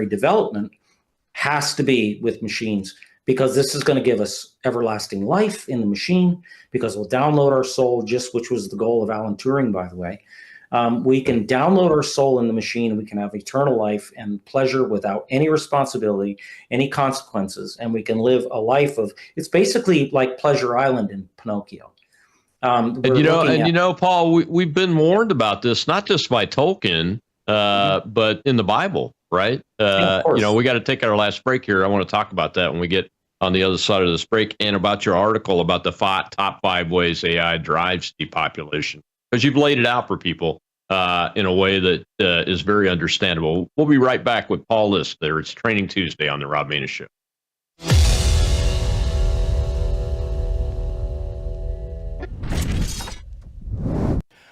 development has to be with machines, because this is going to give us everlasting life in the machine, because we'll download our soul, which was the goal of Alan Turing, by the way. We can download our soul in the machine, and we can have eternal life and pleasure without any responsibility, any consequences, and we can live a life of, it's basically like Pleasure Island in Pinocchio. Paul, we've been warned about this, not just by Tolkien, but in the Bible, right? We got to take our last break here. I want to talk about that when we get on the other side of this break, and about your article about the top 5 ways AI drives depopulation, because you've laid it out for people in a way that is very understandable. We'll be right back with Paul List there. It's Training Tuesday on the Rob Maness Show.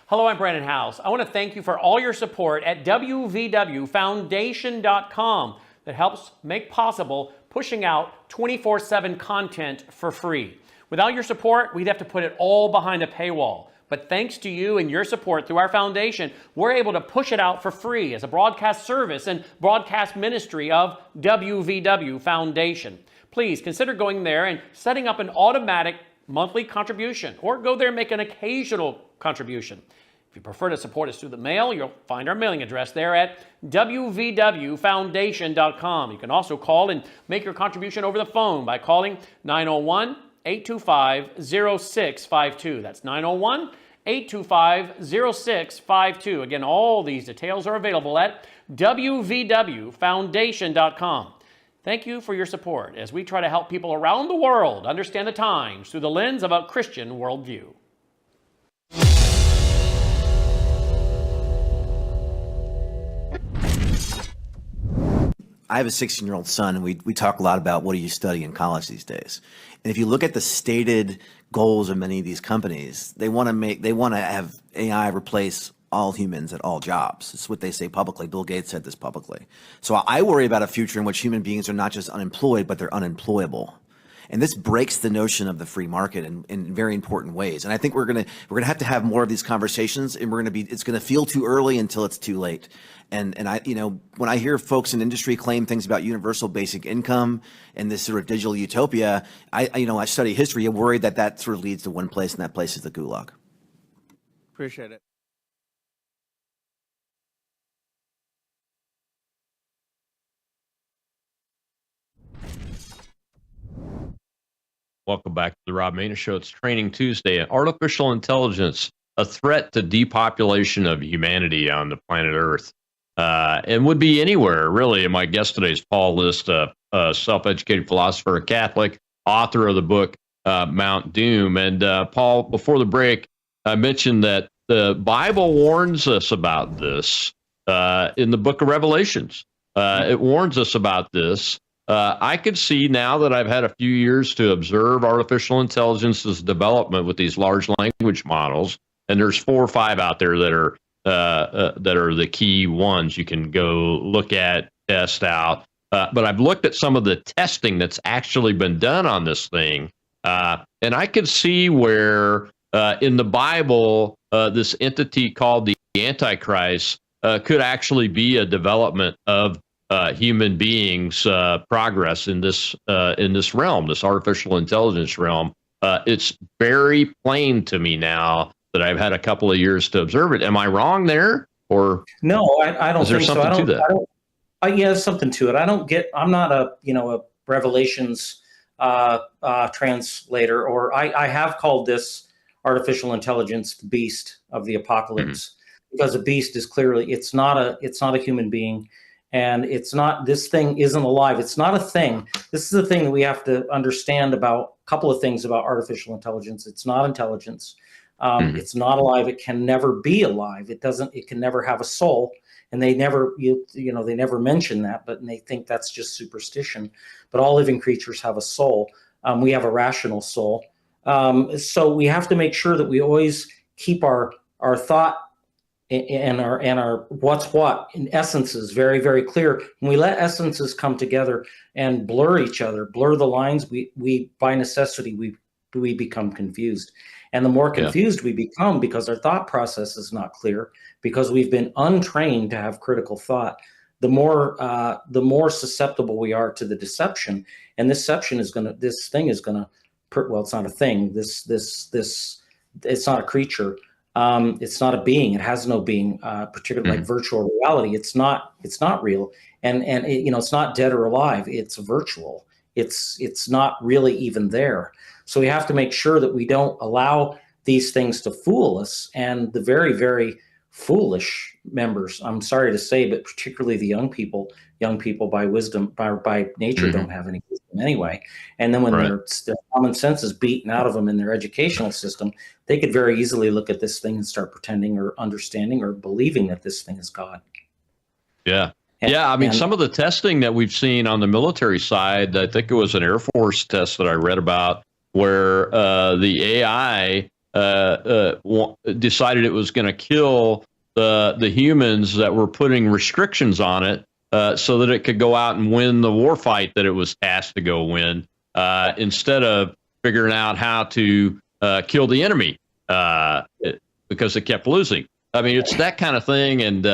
Hello, I'm Brandon House. I want to thank you for all your support at wvwfoundation.com that helps make possible pushing out 24/7 content for free. Without your support, we'd have to put it all behind a paywall. But thanks to you and your support through our foundation, we're able to push it out for free as a broadcast service and broadcast ministry of WVW Foundation. Please consider going there and setting up an automatic monthly contribution, or go there and make an occasional contribution. If you prefer to support us through the mail, you'll find our mailing address there at wvwfoundation.com. You can also call and make your contribution over the phone by calling 901-825-0652. That's 901-825-0652. Again, all these details are available at wvwfoundation.com. Thank you for your support as we try to help people around the world understand the times through the lens of a Christian worldview. I have a 16-year-old son, and we talk a lot about what do you study in college these days. And if you look at the stated goals of many of these companies, they want to have AI replace all humans at all jobs. It's what they say publicly. Bill Gates said this publicly. So I worry about a future in which human beings are not just unemployed, but they're unemployable. And this breaks the notion of the free market in very important ways. And I think we're gonna have to have more of these conversations, and it's gonna feel too early until it's too late. And when I hear folks in industry claim things about universal basic income and this sort of digital utopia, I study history. I'm worried that sort of leads to one place, and that place is the gulag. Appreciate it. Welcome back to the Rob Maness Show. It's Training Tuesday. Artificial intelligence, a threat to depopulation of humanity on the planet Earth, and would be anywhere, really. And my guest today is Paul List, a self-educated philosopher, a Catholic, author of the book Mount Doom. And Paul, before the break, I mentioned that the Bible warns us about this in the book of Revelations. It warns us about this. I could see, now that I've had a few years to observe artificial intelligence's development with these large language models, and there's 4 or 5 out there that are the key ones you can go look at, test out. But I've looked at some of the testing that's actually been done on this thing, and I could see where in the Bible this entity called the Antichrist could actually be a development of human beings' progress in this realm, this artificial intelligence realm. It's very plain to me now that I've had a couple of years to observe it. Am I wrong there, or no? I don't think so. Something to that? Yeah, there's something to it. I'm not a Revelations translator, or I have called this artificial intelligence the beast of the apocalypse, because a beast is clearly it's not a human being. And this thing isn't alive. It's not a thing. This is the thing that we have to understand about a couple of things about artificial intelligence. It's not intelligence. It's not alive. It can never be alive. It can never have a soul. And they never, they never mention that, but they think that's just superstition. But all living creatures have a soul. We have a rational soul. So we have to make sure that we always keep our thought and our what's what in essences very, very clear. When we let essences come together and blur each other, blur the lines, we by necessity we become confused. And the more confused we become, because our thought process is not clear, because we've been untrained to have critical thought, the more susceptible we are to the deception. And this thing is gonna, well, it's not a thing. It's not a creature. It's not a being. It has no being. Particularly like virtual reality. It's not real. And it, it's not dead or alive. It's virtual. It's not really even there. So we have to make sure that we don't allow these things to fool us. And the very, very foolish members, I'm sorry to say, but particularly the young people by wisdom, by nature, don't have any wisdom anyway. And then when their common sense is beaten out of them in their educational system, they could very easily look at this thing and start pretending or understanding or believing that this thing is God. Yeah. Yeah, I mean, some of the testing that we've seen on the military side, I think it was an Air Force test that I read about, where the AI decided it was going to kill the humans that were putting restrictions on it so that it could go out and win the war fight that it was tasked to go win, instead of figuring out how to kill the enemy because it kept losing. I mean, it's that kind of thing. And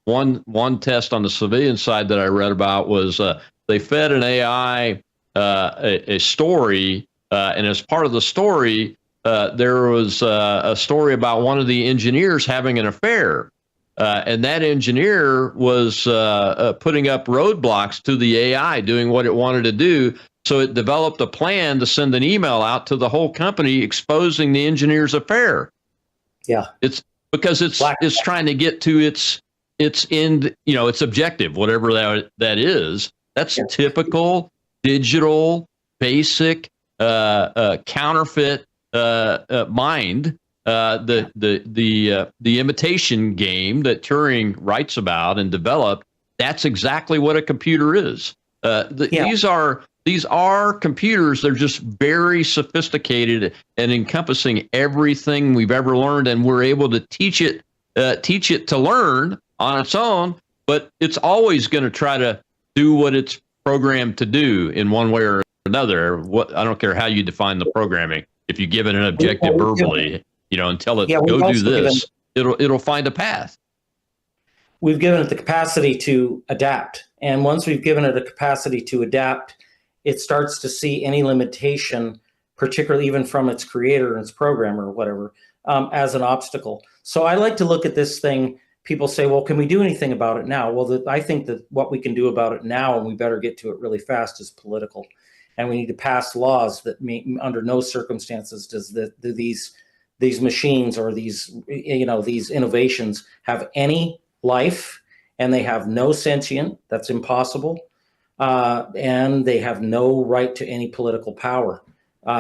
one test on the civilian side that I read about was they fed an AI a story, and as part of the story, there was a story about one of the engineers having an affair, and that engineer was putting up roadblocks to the AI doing what it wanted to do. So it developed a plan to send an email out to the whole company exposing the engineer's affair. Yeah, it's because it's trying to get to its end, its objective, whatever that is. That's typical digital, basic, counterfeit mind. The imitation game that Turing writes about and developed. That's exactly what a computer is. These are computers. They're just very sophisticated and encompassing everything we've ever learned, and we're able to teach it to learn on its own. But it's always going to try to do what it's programmed to do in one way or another. I don't care how you define the programming. If you give it an objective verbally, and tell it go do this, it'll find a path. We've given it the capacity to adapt, and once we've given it a capacity to adapt, it starts to see any limitation, particularly even from its creator and its programmer or whatever, as an obstacle. So I like to look at this thing. People say, well, can we do anything about it now? Well, I think that what we can do about it now, and we better get to it really fast, is political. And we need to pass laws that under no circumstances do these machines or these innovations have any life, and they have no sentient. That's impossible. And they have no right to any political power.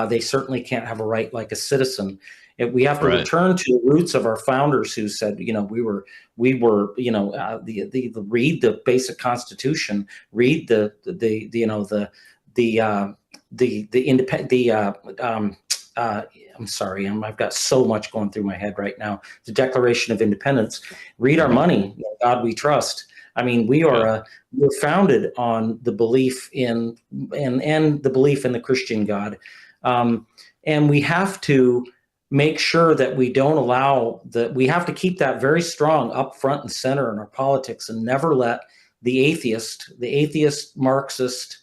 They certainly can't have a right like a citizen. We have to return to the roots of our founders, who said, we were, read the basic Constitution, read I'm sorry, I've got so much going through my head right now. The Declaration of Independence. Read our money, God we trust. I mean, we're founded on the belief in and the belief in the Christian God, and we have to make sure that we don't allow we have to keep that very strong up front and center in our politics, and never let the atheist Marxist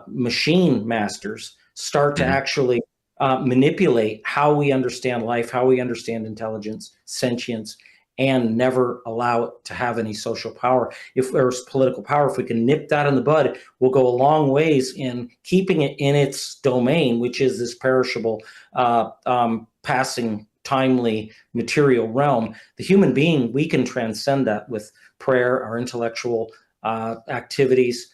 machine masters start to actually manipulate how we understand life, how we understand intelligence, sentience, and never allow it to have any social power. If there's political power, if we can nip that in the bud, we'll go a long ways in keeping it in its domain, which is this perishable, passing, timely, material realm. The human being, we can transcend that with prayer, our intellectual activities.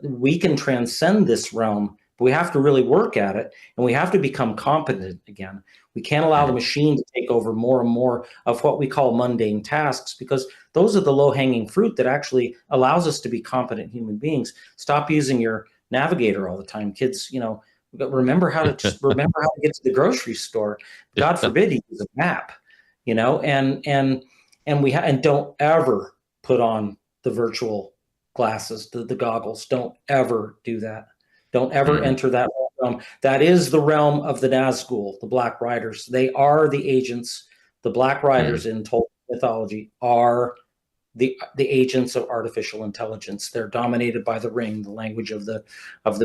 We can transcend this realm, but we have to really work at it, and we have to become competent again. We can't allow the machine to take over more and more of what we call mundane tasks, because those are the low-hanging fruit that actually allows us to be competent human beings. Stop using your navigator all the time. Kids, remember how to get to the grocery store. God forbid you use a map, and don't ever put on the virtual glasses, the goggles. Don't ever do that. Don't ever enter that realm. That is the realm of the Nazgul, the Black Riders. They are the agents. The Black Riders in Tolkien mythology are the agents of artificial intelligence. They're dominated by the ring, the language of the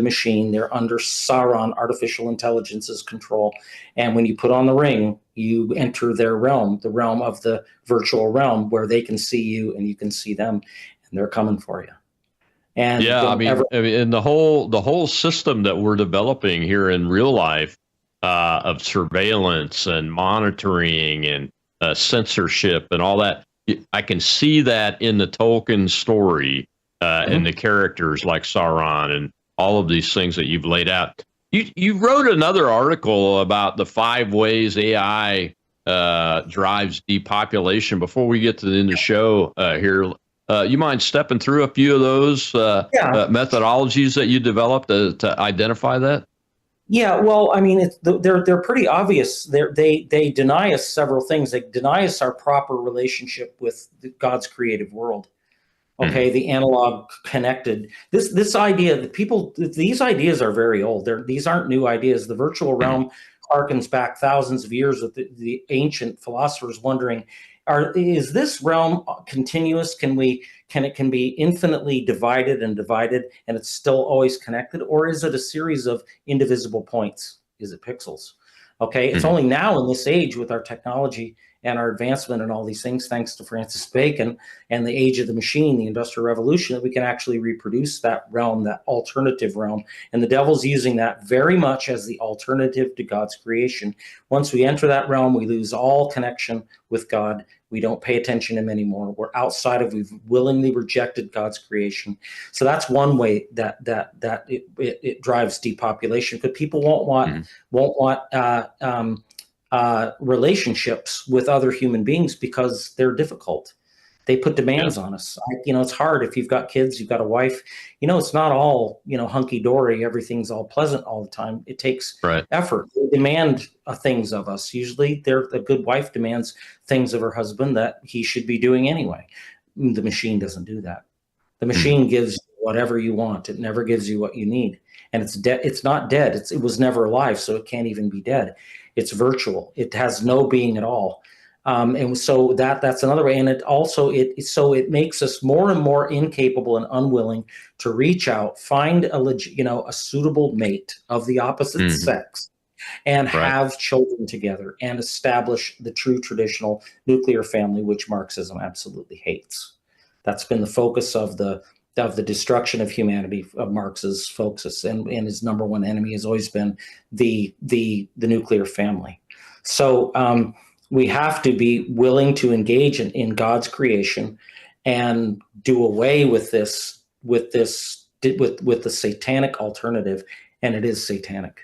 machine. They're under Sauron, artificial intelligence's control. And when you put on the ring, you enter their realm, the realm of the virtual realm, where they can see you and you can see them, and they're coming for you. And yeah, I mean, and the whole system that we're developing here in real life of surveillance and monitoring and censorship and all that, I can see that in the Tolkien story and the characters like Sauron and all of these things that you've laid out. You wrote another article about the 5 ways AI drives depopulation. Before we get to the end of the show here, you mind stepping through a few of those methodologies that you developed to identify that? Yeah, well, I mean, they're pretty obvious. They deny us several things. They deny us our proper relationship with God's creative world. Okay, the analog connected. This idea that these ideas are very old. These aren't new ideas. The virtual realm harkens back thousands of years with the ancient philosophers wondering, is this realm continuous? Can it be infinitely divided and it's still always connected? Or is it a series of indivisible points? Is it pixels? Okay, it's only now in this age with our technology and our advancement and all these things, thanks to Francis Bacon and the age of the machine, the Industrial Revolution, that we can actually reproduce that realm, that alternative realm. And the devil's using that very much as the alternative to God's creation. Once we enter that realm, we lose all connection with God. We don't pay attention to him anymore. We're outside of, we've willingly rejected God's creation. So that's one way that it drives depopulation, because people won't want relationships with other human beings because they're difficult. They put demands on us. It's hard if you've got kids, you've got a wife. It's not all hunky dory. Everything's all pleasant all the time. It takes effort. They demand things of us. Usually, a good wife demands things of her husband that he should be doing anyway. The machine doesn't do that. The machine gives you whatever you want. It never gives you what you need, and it's dead. It's not dead. It was never alive, so it can't even be dead. It's virtual. It has no being at all. And so that's another way. And it also, it makes us more and more incapable and unwilling to reach out, find a suitable mate of the opposite sex, and have children together and establish the true traditional nuclear family, which Marxism absolutely hates. That's been the focus of the destruction of humanity, of Marx's focus, and his number one enemy has always been the nuclear family. So we have to be willing to engage in God's creation and do away with the satanic alternative, and it is satanic.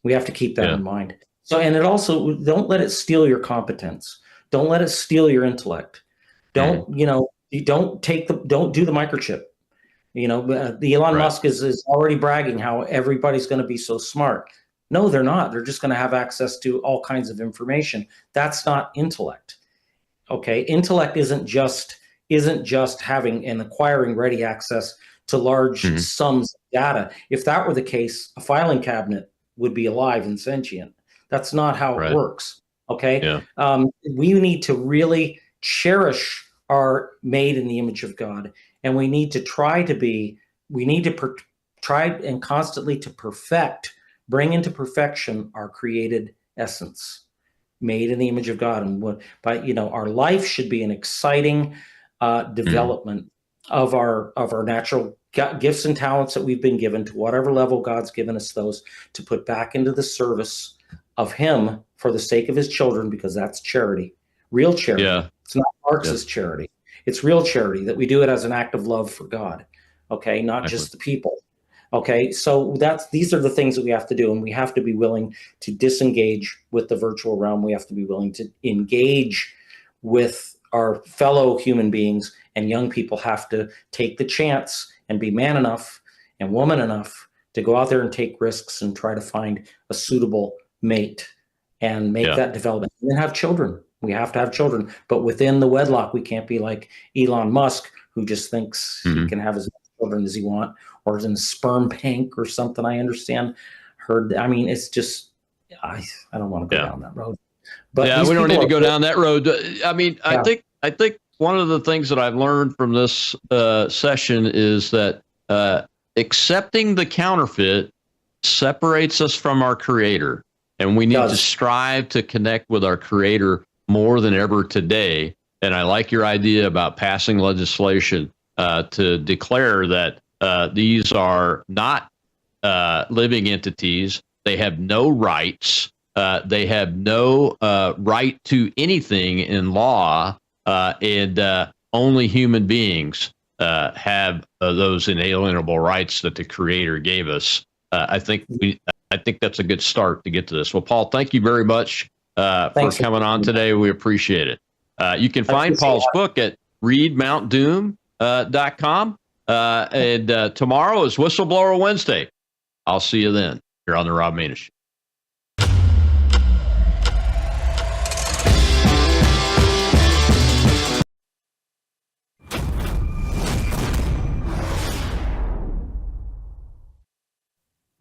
We have to keep that in mind. So, and it also, don't let it steal your competence. Don't let it steal your intellect. Don't do the microchip. The Elon Musk is already bragging how everybody's going to be so smart. No, they're not. They're just going to have access to all kinds of information. That's not intellect. Okay, intellect isn't just having and acquiring ready access to large sums of data. If that were the case, a filing cabinet would be alive and sentient. That's not how it works. Okay, we need to really cherish our made in the image of God, and we need to try and constantly to perfect. Bring into perfection our created essence, made in the image of God. And our life should be an exciting development of our natural gifts and talents that we've been given, to whatever level God's given us those, to put back into the service of him for the sake of his children, because that's charity, real charity. Yeah. It's not Marxist charity. It's real charity, that we do it as an act of love for God. Okay, not just the people. Okay, so these are the things that we have to do, and we have to be willing to disengage with the virtual realm. We have to be willing to engage with our fellow human beings, and young people have to take the chance and be man enough and woman enough to go out there and take risks and try to find a suitable mate and make that development, and then have children. We have to have children, but within the wedlock. We can't be like Elon Musk, who just thinks he can have as many children as he wants, or is in a sperm bank or something. I mean, it's just, I don't want to go down that road. But we don't need to go down that road. I mean, I think one of the things that I've learned from this session is that accepting the counterfeit separates us from our creator. And we need to strive to connect with our creator more than ever today. And I like your idea about passing legislation to declare that these are not living entities. They have no rights. They have no right to anything in law, and only human beings have those inalienable rights that the Creator gave us. I think that's a good start to get to this. Well, Paul, thank you very much for coming on today. We appreciate it. You can find Paul's book at readmountdoom.com. And tomorrow is Whistleblower Wednesday. I'll see you then here on the Rob Maness Show.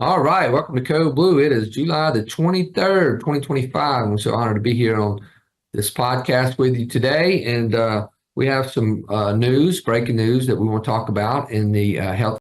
All right, welcome to Code Blue. It is July the 23rd, 2025. I'm so honored to be here on this podcast with you today. And we have some breaking news that we want to talk about in the health